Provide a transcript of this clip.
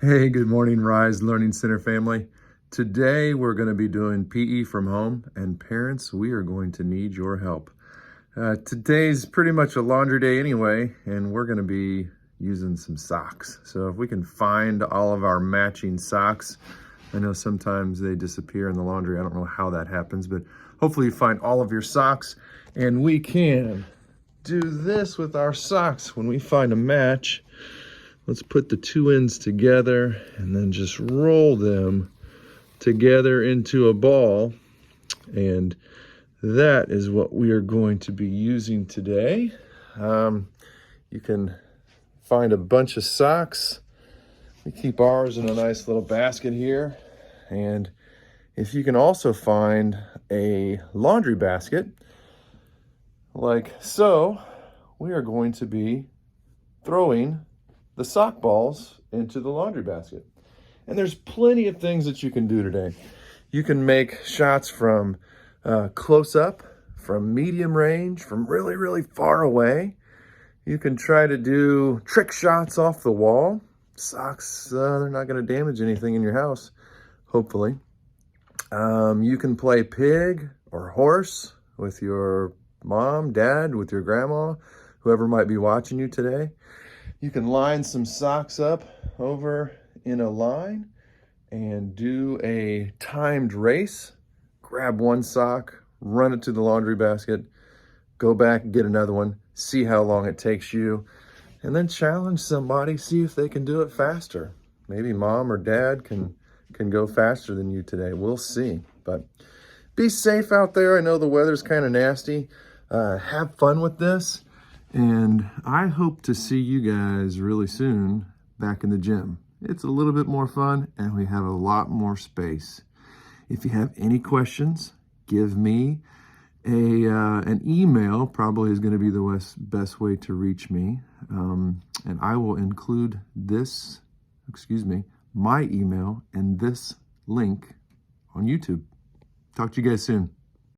Hey, good morning, Rise Learning Center family. Today we're going to be doing PE from home, and parents, we are going to need your help. Today's pretty much a laundry day anyway, and we're going to be using some socks. So if we can find all of our matching socks, I know sometimes they disappear in the laundry. I don't know how that happens, but hopefully you find all of your socks, and we can do this with our socks when we find a match. Let's put the two ends together and then just roll them together into a ball. And that is what we are going to be using today. You can find a bunch of socks. We keep ours in a nice little basket here. And if you can also find a laundry basket, like so, we are going to be throwing the sock balls into the laundry basket. And there's plenty of things that you can do today. You can make shots from close up, from medium range, from really, really far away. You can try to do trick shots off the wall. Socks, they're not going to damage anything in your house, hopefully. You can play pig or horse with your mom, dad, with your grandma, whoever might be watching you today. You can line some socks up over in a line and do a timed race. Grab one sock, run it to the laundry basket, go back and get another one, see how long it takes you, and then challenge somebody, see if they can do it faster. Maybe mom or dad can go faster than you today. We'll see. But be safe out there. I know the weather's kind of nasty. Have fun with this. And I hope to see you guys really soon back in the gym. It's a little bit more fun and we have a lot more space. If you have any questions, give me an email. Probably is going to be the best way to reach me. And I will include my email and this link on YouTube. Talk to you guys soon.